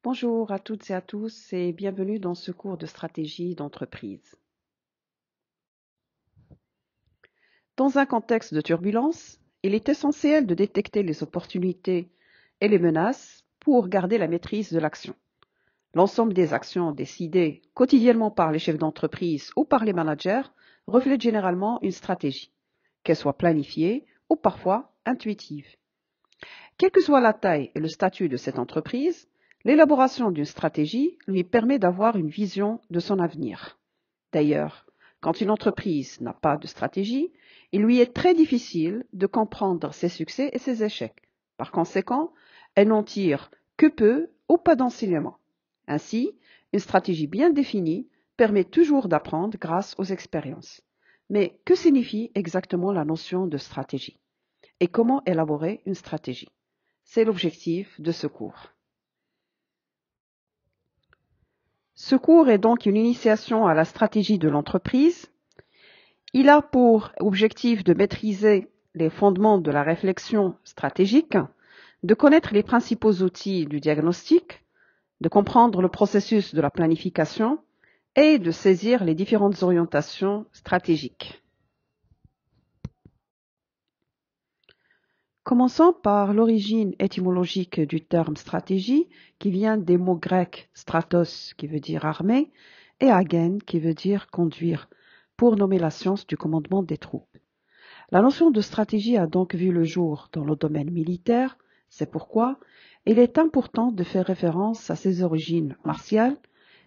Bonjour à toutes et à tous et bienvenue dans ce cours de stratégie d'entreprise. Dans un contexte de turbulence, il est essentiel de détecter les opportunités et les menaces pour garder la maîtrise de l'action. L'ensemble des actions décidées quotidiennement par les chefs d'entreprise ou par les managers reflète généralement une stratégie, qu'elle soit planifiée ou parfois intuitive. Quelle que soit la taille et le statut de cette entreprise, l'élaboration d'une stratégie lui permet d'avoir une vision de son avenir. D'ailleurs, quand une entreprise n'a pas de stratégie, il lui est très difficile de comprendre ses succès et ses échecs. Par conséquent, elle n'en tire que peu ou pas d'enseignement. Ainsi, une stratégie bien définie permet toujours d'apprendre grâce aux expériences. Mais que signifie exactement la notion de stratégie? Et comment élaborer une stratégie? C'est l'objectif de ce cours. Ce cours est donc une initiation à la stratégie de l'entreprise. Il a pour objectif de maîtriser les fondements de la réflexion stratégique, de connaître les principaux outils du diagnostic, de comprendre le processus de la planification et de saisir les différentes orientations stratégiques. Commençons par l'origine étymologique du terme stratégie, qui vient des mots grecs stratos, qui veut dire armée, et agen, qui veut dire conduire, pour nommer la science du commandement des troupes. La notion de stratégie a donc vu le jour dans le domaine militaire, c'est pourquoi il est important de faire référence à ses origines martiales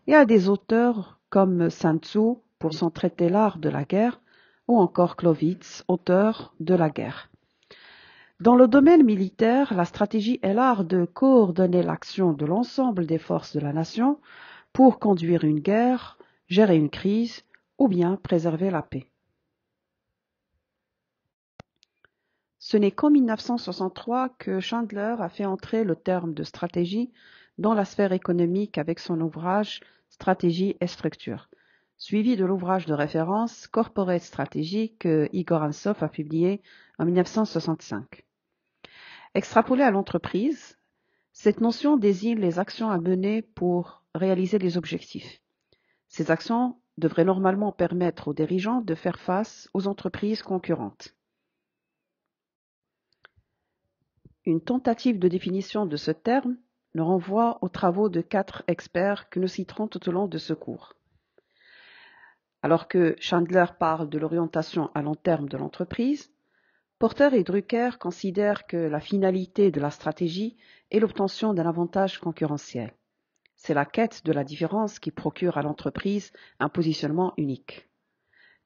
et à des auteurs comme Sun Tzu pour son traité L'art de la guerre, ou encore Clausewitz, auteur de la guerre. Dans le domaine militaire, la stratégie est l'art de coordonner l'action de l'ensemble des forces de la nation pour conduire une guerre, gérer une crise ou bien préserver la paix. Ce n'est qu'en 1963 que Chandler a fait entrer le terme de stratégie dans la sphère économique avec son ouvrage Stratégie et structure, suivi de l'ouvrage de référence Corporate Strategy que Igor Ansov a publié en 1965. Extrapolée à l'entreprise, cette notion désigne les actions à mener pour réaliser les objectifs. Ces actions devraient normalement permettre aux dirigeants de faire face aux entreprises concurrentes. Une tentative de définition de ce terme nous renvoie aux travaux de 4 experts que nous citerons tout au long de ce cours. Alors que Chandler parle de l'orientation à long terme de l'entreprise, Porter et Drucker considèrent que la finalité de la stratégie est l'obtention d'un avantage concurrentiel. C'est la quête de la différence qui procure à l'entreprise un positionnement unique.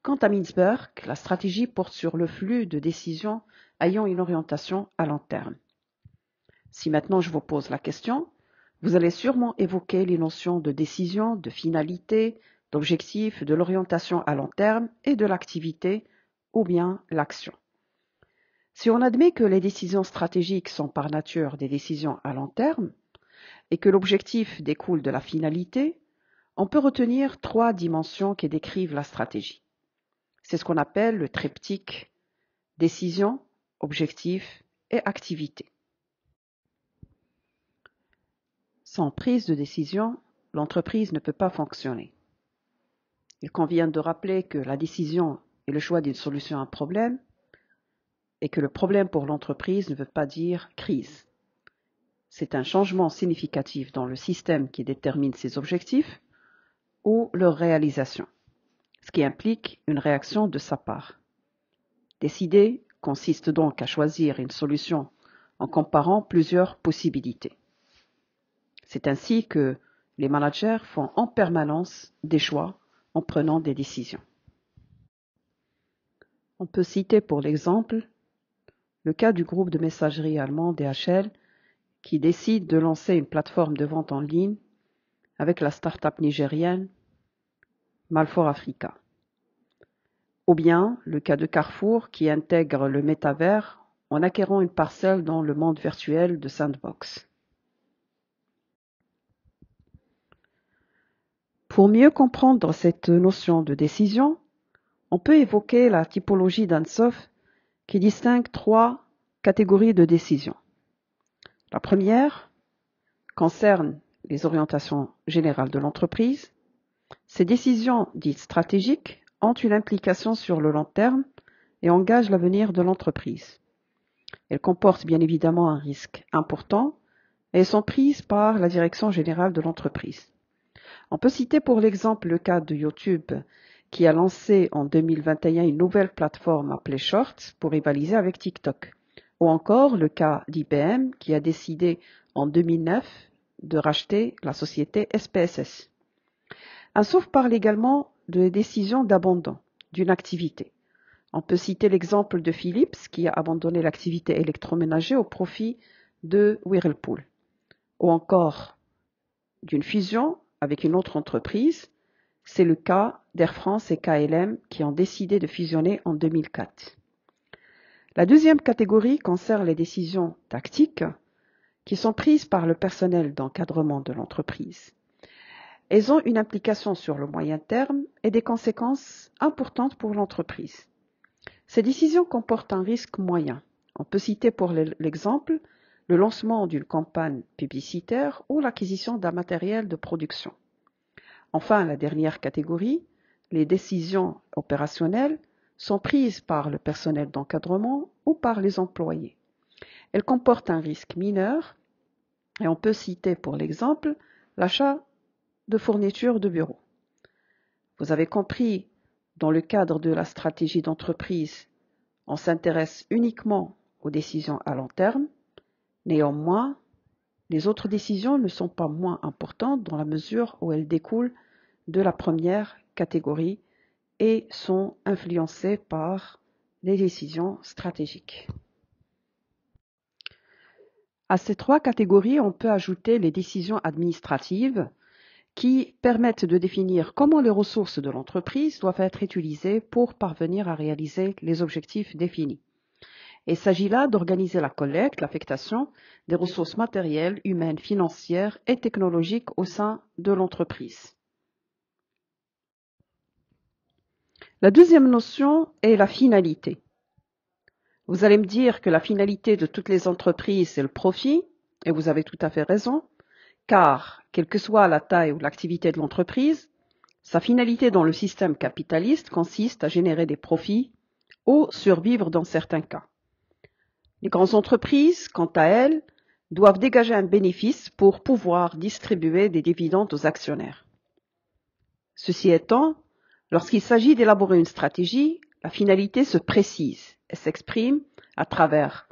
Quant à Mintzberg, la stratégie porte sur le flux de décisions ayant une orientation à long terme. Si maintenant je vous pose la question, vous allez sûrement évoquer les notions de décision, de finalité, d'objectif, de l'orientation à long terme et de l'activité ou bien l'action. Si on admet que les décisions stratégiques sont par nature des décisions à long terme et que l'objectif découle de la finalité, on peut retenir 3 dimensions qui décrivent la stratégie. C'est ce qu'on appelle le triptyque décision, objectif et activité. Sans prise de décision, l'entreprise ne peut pas fonctionner. Il convient de rappeler que la décision est le choix d'une solution à un problème et que le problème pour l'entreprise ne veut pas dire crise. C'est un changement significatif dans le système qui détermine ses objectifs ou leur réalisation, ce qui implique une réaction de sa part. Décider consiste donc à choisir une solution en comparant plusieurs possibilités. C'est ainsi que les managers font en permanence des choix en prenant des décisions. On peut citer pour l'exemple le cas du groupe de messagerie allemand DHL qui décide de lancer une plateforme de vente en ligne avec la start-up nigérienne Malfor Africa. Ou bien le cas de Carrefour qui intègre le métavers en acquérant une parcelle dans le monde virtuel de Sandbox. Pour mieux comprendre cette notion de décision, on peut évoquer la typologie d'Ansov qui distingue 3 catégories de décisions. La première concerne les orientations générales de l'entreprise. Ces décisions dites stratégiques ont une implication sur le long terme et engagent l'avenir de l'entreprise. Elles comportent bien évidemment un risque important et sont prises par la direction générale de l'entreprise. On peut citer pour l'exemple le cas de YouTube qui a lancé en 2021 une nouvelle plateforme appelée Shorts pour rivaliser avec TikTok. Ou encore le cas d'IBM qui a décidé en 2009 de racheter la société SPSS. Ansouf parle également de décisions d'abandon d'une activité. On peut citer l'exemple de Philips qui a abandonné l'activité électroménager au profit de Whirlpool. Ou encore d'une fusion avec une autre entreprise. C'est le cas d'Air France et KLM qui ont décidé de fusionner en 2004. La deuxième catégorie concerne les décisions tactiques qui sont prises par le personnel d'encadrement de l'entreprise. Elles ont une implication sur le moyen terme et des conséquences importantes pour l'entreprise. Ces décisions comportent un risque moyen. On peut citer pour l'exemple le lancement d'une campagne publicitaire ou l'acquisition d'un matériel de production. Enfin, la dernière catégorie, les décisions opérationnelles sont prises par le personnel d'encadrement ou par les employés. Elles comportent un risque mineur et on peut citer pour l'exemple l'achat de fournitures de bureau. Vous avez compris, dans le cadre de la stratégie d'entreprise, on s'intéresse uniquement aux décisions à long terme. Néanmoins, les autres décisions ne sont pas moins importantes dans la mesure où elles découlent de la première catégorie et sont influencées par les décisions stratégiques. À ces trois catégories, on peut ajouter les décisions administratives qui permettent de définir comment les ressources de l'entreprise doivent être utilisées pour parvenir à réaliser les objectifs définis. Il s'agit là d'organiser la collecte, l'affectation des ressources matérielles, humaines, financières et technologiques au sein de l'entreprise. La deuxième notion est la finalité. Vous allez me dire que la finalité de toutes les entreprises, c'est le profit, et vous avez tout à fait raison, car, quelle que soit la taille ou l'activité de l'entreprise, sa finalité dans le système capitaliste consiste à générer des profits ou survivre dans certains cas. Les grandes entreprises, quant à elles, doivent dégager un bénéfice pour pouvoir distribuer des dividendes aux actionnaires. Ceci étant, lorsqu'il s'agit d'élaborer une stratégie, la finalité se précise et s'exprime à travers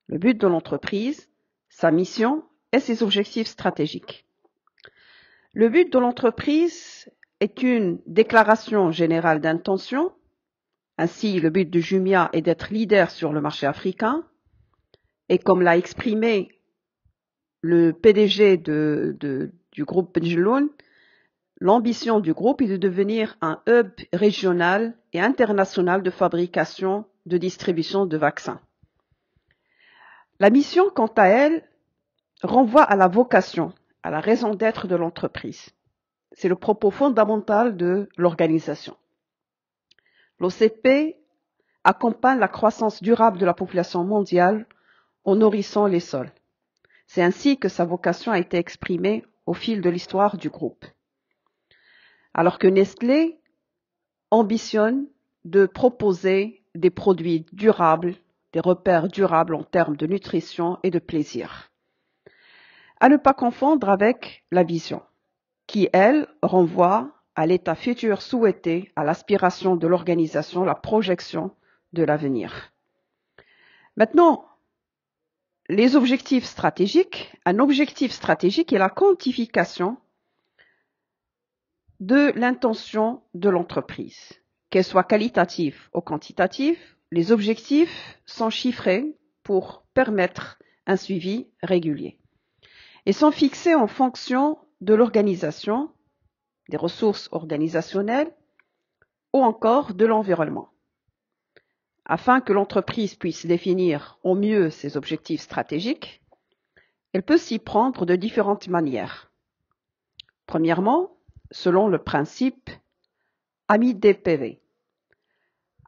le but de l'entreprise, sa mission et ses objectifs stratégiques. Le but de l'entreprise est une déclaration générale d'intention. Ainsi, le but de Jumia est d'être leader sur le marché africain. Et comme l'a exprimé le PDG du groupe Benjeloun, l'ambition du groupe est de devenir un hub régional et international de fabrication, de distribution de vaccins. La mission, quant à elle, renvoie à la vocation, à la raison d'être de l'entreprise. C'est le propos fondamental de l'organisation. L'OCP accompagne la croissance durable de la population mondiale en nourrissant les sols. C'est ainsi que sa vocation a été exprimée au fil de l'histoire du groupe. Alors que Nestlé ambitionne de proposer des produits durables, des repères durables en termes de nutrition et de plaisir. À ne pas confondre avec la vision, qui, elle, renvoie à l'état futur souhaité, à l'aspiration de l'organisation, la projection de l'avenir. Maintenant, les objectifs stratégiques. Un objectif stratégique est la quantification de l'intention de l'entreprise. Qu'elle soit qualitative ou quantitative, les objectifs sont chiffrés pour permettre un suivi régulier et sont fixés en fonction de l'organisation, des ressources organisationnelles ou encore de l'environnement. Afin que l'entreprise puisse définir au mieux ses objectifs stratégiques, elle peut s'y prendre de différentes manières. Premièrement, selon le principe AMI-DPV.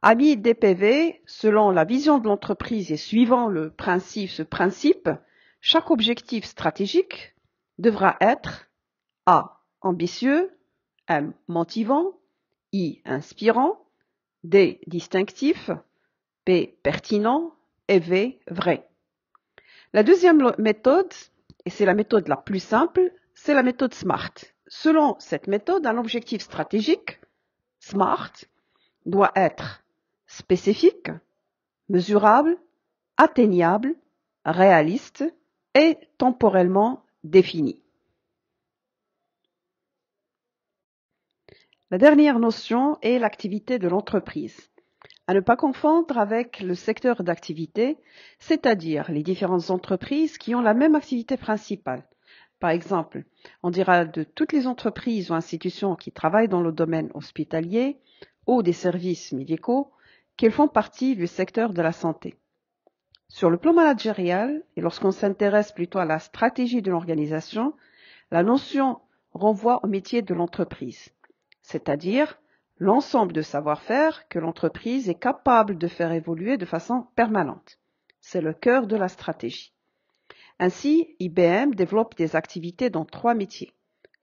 AMI-DPV, selon la vision de l'entreprise et suivant ce principe, chaque objectif stratégique devra être A. Ambitieux. M. Motivant. I. Inspirant. D. Distinctif. P. Pertinent. Et V. Vrai. La deuxième méthode, et c'est la méthode la plus simple, c'est la méthode SMART. Selon cette méthode, un objectif stratégique, SMART, doit être spécifique, mesurable, atteignable, réaliste et temporellement défini. La dernière notion est l'activité de l'entreprise. À ne pas confondre avec le secteur d'activité, c'est-à-dire les différentes entreprises qui ont la même activité principale. Par exemple, on dira de toutes les entreprises ou institutions qui travaillent dans le domaine hospitalier ou des services médicaux qu'elles font partie du secteur de la santé. Sur le plan managérial, et lorsqu'on s'intéresse plutôt à la stratégie de l'organisation, la notion renvoie au métier de l'entreprise, c'est-à-dire l'ensemble de savoir-faire que l'entreprise est capable de faire évoluer de façon permanente. C'est le cœur de la stratégie. Ainsi, IBM développe des activités dans 3 métiers,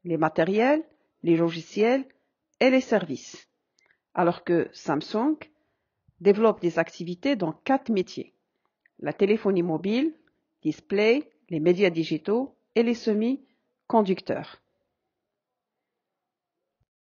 les matériels, les logiciels et les services, alors que Samsung développe des activités dans 4 métiers, la téléphonie mobile, display, les médias digitaux et les semi-conducteurs.